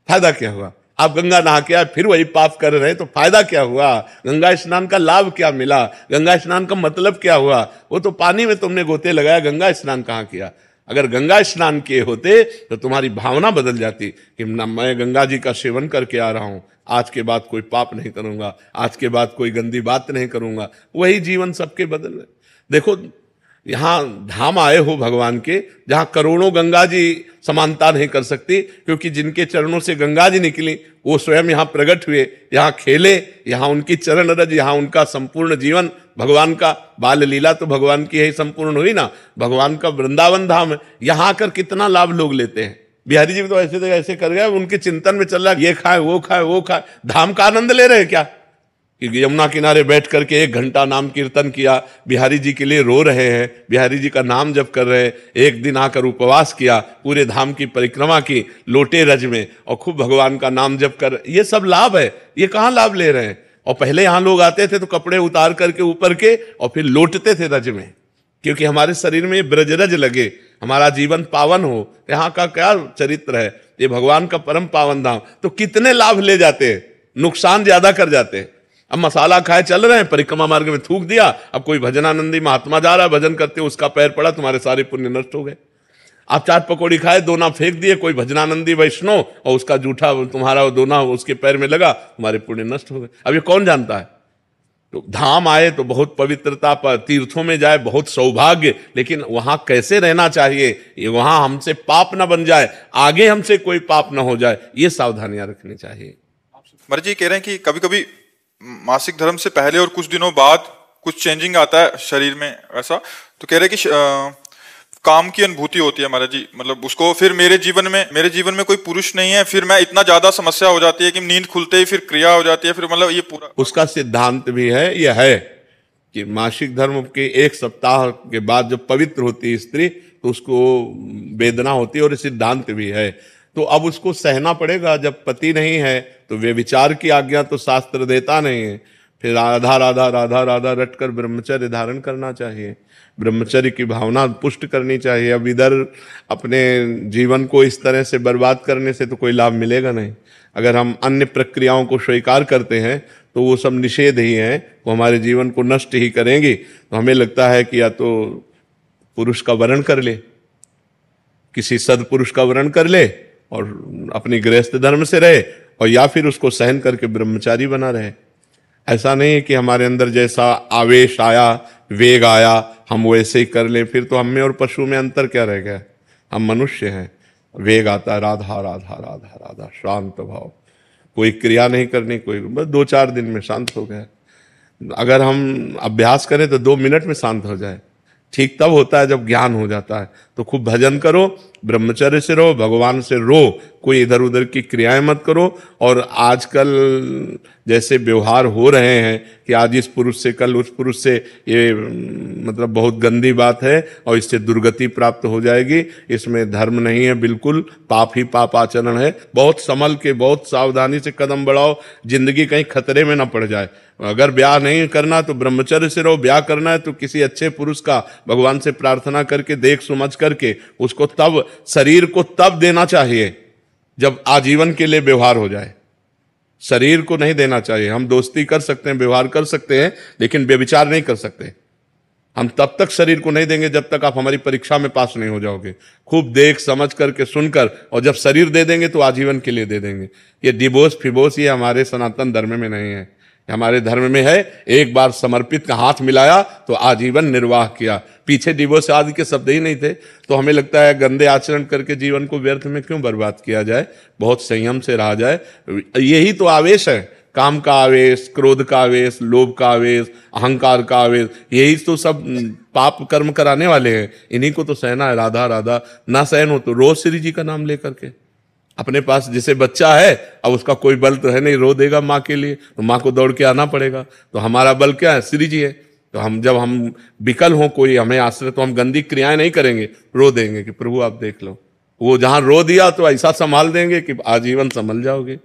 फायदा क्या हुआ? आप गंगा नहा के आए फिर वही पाप कर रहे हैं तो फायदा क्या हुआ? गंगा स्नान का लाभ क्या मिला? गंगा स्नान का मतलब क्या हुआ? वो तो पानी में तुमने गोते लगाया, गंगा स्नान कहाँ किया? अगर गंगा स्नान किए होते तो तुम्हारी भावना बदल जाती कि मैं गंगा जी का सेवन करके आ रहा हूं, आज के बाद कोई पाप नहीं करूंगा, आज के बाद कोई गंदी बात नहीं करूंगा। वही जीवन सबके बदल में। देखो यहाँ धाम आए हो भगवान के, जहाँ करोड़ों गंगा जी समानता नहीं कर सकती, क्योंकि जिनके चरणों से गंगा जी निकली वो स्वयं यहाँ प्रकट हुए, यहाँ खेले, यहाँ उनकी चरण रज, यहाँ उनका संपूर्ण जीवन भगवान का बाल लीला तो भगवान की ही संपूर्ण हुई ना। भगवान का वृंदावन धाम है, यहाँ आकर कितना लाभ लोग लेते हैं। बिहारी जी तो ऐसे कर गए, उनके चिंतन में चल रहा है ये खाए वो खाए वो खाए, धाम का आनंद ले रहे हैं क्या? कि यमुना किनारे बैठ करके 1 घंटा नाम कीर्तन किया, बिहारी जी के लिए रो रहे हैं, बिहारी जी का नाम जप कर रहे हैं। एक दिन आकर उपवास किया, पूरे धाम की परिक्रमा की लोटे रज में और खूब भगवान का नाम जप कर, ये सब लाभ है। ये कहाँ लाभ ले रहे हैं? और पहले यहाँ लोग आते थे तो कपड़े उतार करके ऊपर के और फिर लौटते थे रज में, क्योंकि हमारे शरीर में ब्रजरज लगे, हमारा जीवन पावन हो। यहाँ का क्या चरित्र है, ये भगवान का परम पावन धाम। तो कितने लाभ ले जाते हैं, नुकसान ज्यादा कर जाते हैं। अब मसाला खाए चल रहे हैं, परिक्रमा मार्ग में थूक दिया, अब कोई भजनानंदी महात्मा जा रहा है, भजन करते उसका पैर पड़ा, तुम्हारे सारे पुण्य नष्ट हो गए। आप चाट पकौड़ी खाए, दोना फेंक दिए, कोई भजनानंदी वैष्णव और उसका जूठा तुम्हारा दोना उसके पैर में लगा, तुम्हारे पुण्य नष्ट हो गए। अब ये कौन जानता है? तो धाम आए तो बहुत पवित्रता पर, तीर्थों में जाए बहुत सौभाग्य, लेकिन वहां कैसे रहना चाहिए, ये वहां हमसे पाप ना बन जाए, आगे हमसे कोई पाप ना हो जाए, ये सावधानियां रखनी चाहिए। मर जी कह रहे हैं कि कभी कभी मासिक धर्म से पहले और कुछ दिनों बाद कुछ चेंजिंग आता है शरीर में ऐसा, तो कह रहे हैं कि काम की अनुभूति होती है महाराज जी, मतलब उसको फिर मेरे जीवन में कोई पुरुष नहीं है, फिर मैं इतना ज्यादा समस्या हो जाती है कि नींद खुलते ही फिर क्रिया हो जाती है, फिर मतलब ये पूरा उसका सिद्धांत भी है। यह है कि मासिक धर्म के 1 सप्ताह के बाद जब पवित्र होती है स्त्री तो उसको वेदना होती है, और सिद्धांत भी है। तो अब उसको सहना पड़ेगा। जब पति नहीं है तो वे विचार की आज्ञा तो शास्त्र देता नहीं है, फिर राधा राधा राधा राधा रटकर ब्रह्मचर्य धारण करना चाहिए, ब्रह्मचर्य की भावना पुष्ट करनी चाहिए। अब इधर अपने जीवन को इस तरह से बर्बाद करने से तो कोई लाभ मिलेगा नहीं। अगर हम अन्य प्रक्रियाओं को स्वीकार करते हैं तो वो सब निषेध ही हैं, वो हमारे जीवन को नष्ट ही करेंगी। तो हमें लगता है कि या तो पुरुष का वर्ण कर ले, किसी सदपुरुष का वर्ण कर ले और अपनी गृहस्थ धर्म से रहे, और या फिर उसको सहन करके ब्रह्मचारी बना रहे। ऐसा नहीं है कि हमारे अंदर जैसा आवेश आया, वेग आया, हम वैसे ही कर लें, फिर तो हम में और पशु में अंतर क्या रह गया? हम मनुष्य हैं। वेग आता है, राधा राधा राधा राधा, शांत भाव, कोई क्रिया नहीं करनी, कोई बस 2-4 दिन में शांत हो गया। अगर हम अभ्यास करें तो 2 मिनट में शांत हो जाए। ठीक तब होता है जब ज्ञान हो जाता है। तो खूब भजन करो, ब्रह्मचर्य से रहो, भगवान से रो, कोई इधर उधर की क्रियाएं मत करो। और आजकल जैसे व्यवहार हो रहे हैं कि आज इस पुरुष से कल उस पुरुष से, ये मतलब बहुत गंदी बात है और इससे दुर्गति प्राप्त हो जाएगी। इसमें धर्म नहीं है, बिल्कुल पाप ही पाप आचरण है। बहुत संभल के, बहुत सावधानी से कदम बढ़ाओ, जिंदगी कहीं खतरे में ना पड़ जाए। अगर ब्याह नहीं करना तो ब्रह्मचर्य से रहो, ब्याह करना है तो किसी अच्छे पुरुष का भगवान से प्रार्थना करके, देख समझ करके उसको तब, शरीर को तब देना चाहिए जब आजीवन के लिए व्यवहार हो जाए। शरीर को नहीं देना चाहिए। हम दोस्ती कर सकते हैं, व्यवहार कर सकते हैं, लेकिन व्यभिचार नहीं कर सकते। हम तब तक शरीर को नहीं देंगे जब तक आप हमारी परीक्षा में पास नहीं हो जाओगे। खूब देख समझ करके, सुनकर, और जब शरीर दे देंगे तो आजीवन के लिए दे देंगे। ये डिवोर्स फिवोर्स ये हमारे सनातन धर्म में नहीं है। हमारे धर्म में है एक बार समर्पित का हाथ मिलाया तो आजीवन निर्वाह किया। पीछे डिवोर्स आदि के शब्द ही नहीं थे। तो हमें लगता है गंदे आचरण करके जीवन को व्यर्थ में क्यों बर्बाद किया जाए, बहुत संयम से रहा जाए। यही तो आवेश है, काम का आवेश, क्रोध का आवेश, लोभ का आवेश, अहंकार का आवेश, यही तो सब पाप कर्म कराने वाले हैं। इन्हीं को तो सहना है। राधा राधा ना सहन हो तो रोज श्री जी का नाम लेकर के, अपने पास जैसे बच्चा है, अब उसका कोई बल तो है नहीं, रो देगा माँ के लिए तो माँ को दौड़ के आना पड़ेगा। तो हमारा बल क्या है? श्री जी है। तो हम जब हम विकल हो, कोई हमें आश्रय, तो हम गंदी क्रियाएं नहीं करेंगे, रो देंगे कि प्रभु आप देख लो। वो जहां रो दिया तो ऐसा संभाल देंगे कि आजीवन संभल जाओगे।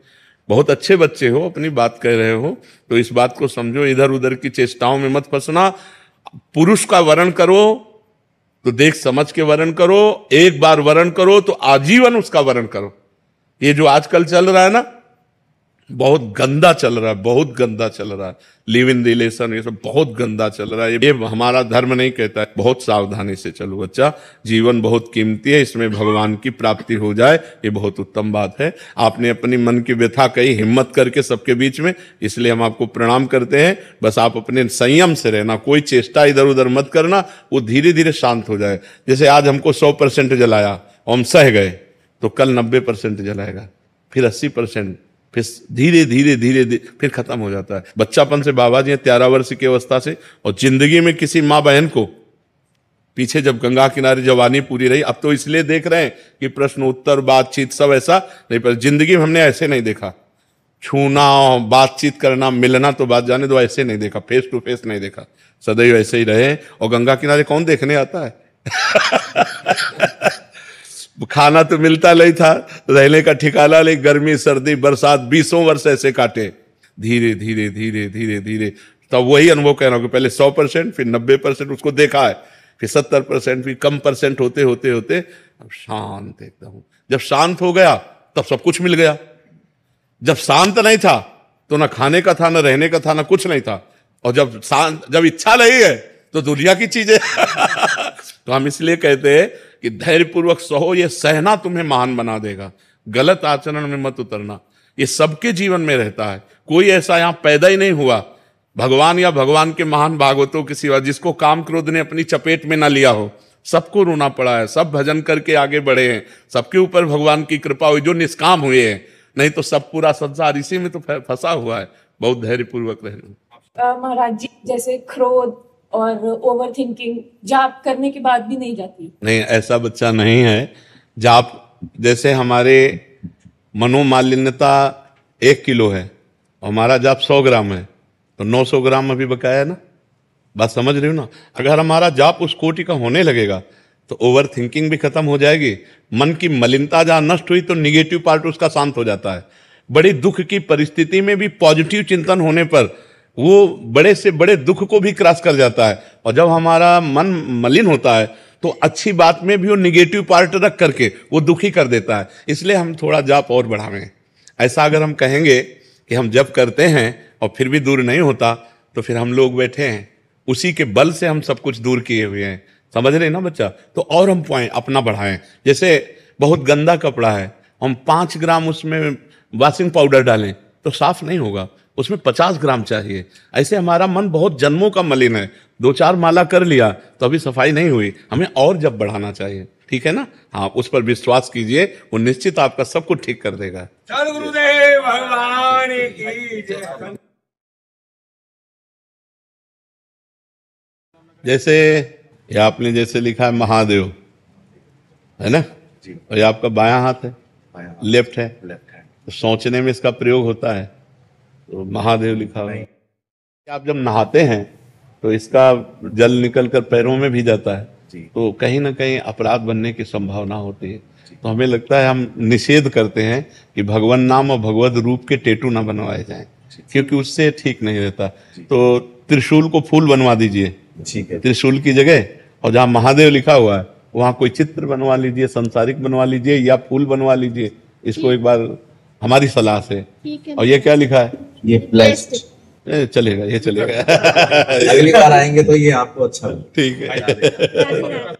बहुत अच्छे बच्चे हो, अपनी बात कह रहे हो तो इस बात को समझो, इधर उधर की चेष्टाओं में मत फंसना। पुरुष का वर्ण करो तो देख समझ के वर्ण करो, एक बार वर्ण करो तो आजीवन उसका वर्ण करो। ये जो आजकल चल रहा है ना, बहुत गंदा चल रहा है, बहुत गंदा चल रहा है। लिव इन रिलेशन, ये सब बहुत गंदा चल रहा है। ये हमारा धर्म नहीं कहता है। बहुत सावधानी से चलो बच्चा, जीवन बहुत कीमती है, इसमें भगवान की प्राप्ति हो जाए ये बहुत उत्तम बात है। आपने अपनी मन की व्यथा कही हिम्मत करके सबके बीच में, इसलिए हम आपको प्रणाम करते हैं। बस आप अपने संयम से रहना, कोई चेष्टा इधर उधर मत करना, वो धीरे धीरे शांत हो जाए। जैसे आज हमको 100% जलाया और हम सह गए, तो कल 90% जलाएगा, फिर 80%, फिर धीरे धीरे धीरे धीरे फिर खत्म हो जाता है। बच्चापन से बाबा जी 13 वर्ष की अवस्था से, और जिंदगी में किसी माँ बहन को पीछे जब गंगा किनारे जवानी पूरी रही, अब तो इसलिए देख रहे हैं कि प्रश्न उत्तर बातचीत सब ऐसा नहीं, पर जिंदगी में हमने ऐसे नहीं देखा। छूना, बातचीत करना, मिलना तो बात जाने दो, ऐसे नहीं देखा, फेस टू फेस नहीं देखा। सदैव ऐसे ही रहे। और गंगा किनारे कौन देखने आता है? खाना तो मिलता नहीं था, रहने का ठिकाना नहीं, गर्मी सर्दी बरसात 20 वर्ष ऐसे काटे। धीरे धीरे धीरे धीरे धीरे तब वही अनुभव कह रहा हूं कि पहले 100%, फिर 90% उसको देखा है, फिर 70%, फिर कम परसेंट होते होते होते अब शांत एकदम। जब शांत हो गया तब सब कुछ मिल गया। जब शांत नहीं था तो ना खाने का था, ना रहने का था, ना कुछ नहीं था। और जब इच्छा नहीं है तो दुनिया की चीजें तो हम इसलिए कहते हैं कि धैर्यपूर्वक सहो, ये सहना तुम्हें महान बना देगा। गलत आचरण में मत उतरना, ये सबके जीवन में रहता है। कोई ऐसा यहां पैदा ही नहीं हुआ भगवान या भगवान के महान भागवतों के सिवा जिसको काम क्रोध ने अपनी चपेट में ना लिया हो। सबको रोना पड़ा है, सब भजन करके आगे बढ़े हैं, सबके ऊपर भगवान की कृपा हुई जो निष्काम हुए हैं। नहीं तो सब पूरा संसार इसी में तो फंसा हुआ है। बहुत धैर्यपूर्वक रहना। महाराज जी, जैसे क्रोध और ओवर थिंकिंग जाप करने के बाद भी नहीं जाती? नहीं, ऐसा बच्चा नहीं है। जाप जैसे हमारे मनोमालिन्यता 1 किलो है, हमारा जाप 100 ग्राम है, तो 900 ग्राम अभी बकाया है ना। बात समझ रही हो ना? अगर हमारा जाप उस कोटि का होने लगेगा तो ओवर थिंकिंग भी खत्म हो जाएगी। मन की मलिनता जहां नष्ट हुई तो निगेटिव पार्ट उसका शांत हो जाता है। बड़ी दुख की परिस्थिति में भी पॉजिटिव चिंतन होने पर वो बड़े से बड़े दुख को भी क्रॉस कर जाता है। और जब हमारा मन मलिन होता है तो अच्छी बात में भी वो निगेटिव पार्ट रख करके वो दुखी कर देता है। इसलिए हम थोड़ा जाप और बढ़ावें। ऐसा अगर हम कहेंगे कि हम जप करते हैं और फिर भी दूर नहीं होता तो फिर हम लोग बैठे हैं, उसी के बल से हम सब कुछ दूर किए हुए हैं। समझ रहे ना बच्चा? तो और हम पॉइंट अपना बढ़ाएं। जैसे बहुत गंदा कपड़ा है, हम 5 ग्राम उसमें वॉशिंग पाउडर डालें तो साफ नहीं होगा। उसमें 50 ग्राम चाहिए। ऐसे हमारा मन बहुत जन्मों का मलिन है, 2-4 माला कर लिया तो अभी सफाई नहीं हुई, हमें और जब बढ़ाना चाहिए। ठीक है ना? हाँ, उस पर विश्वास कीजिए, वो निश्चित आपका सब कुछ ठीक कर देगा। सद्गुरुदेव भगवान की जय। जैसे ये आपने जैसे लिखा है महादेव, है ना? और ये आपका बायां हाथ है, लेफ्ट है, तो सोचने में इसका प्रयोग होता है तो महादेव लिखा हुआ है। आप जब नहाते हैं तो इसका जल निकल कर पैरों में भी जाता है, तो कहीं ना कहीं अपराध बनने की संभावना होती है। तो हमें लगता है, हम निषेध करते हैं कि भगवान नाम और भगवत रूप के टेटू ना बनवाए जाएं, क्योंकि उससे ठीक नहीं रहता। तो त्रिशूल को फूल बनवा दीजिए, ठीक है, त्रिशूल की जगह, और जहाँ महादेव लिखा हुआ है वहाँ कोई चित्र बनवा लीजिए, संसारिक बनवा लीजिए या फूल बनवा लीजिए। इसको एक बार हमारी सलाह से। और ये क्या लिखा है? ये ब्लेस्ड चलेगा, ये चलेगा। अगली बार आएंगे तो ये आपको अच्छा ठीक है।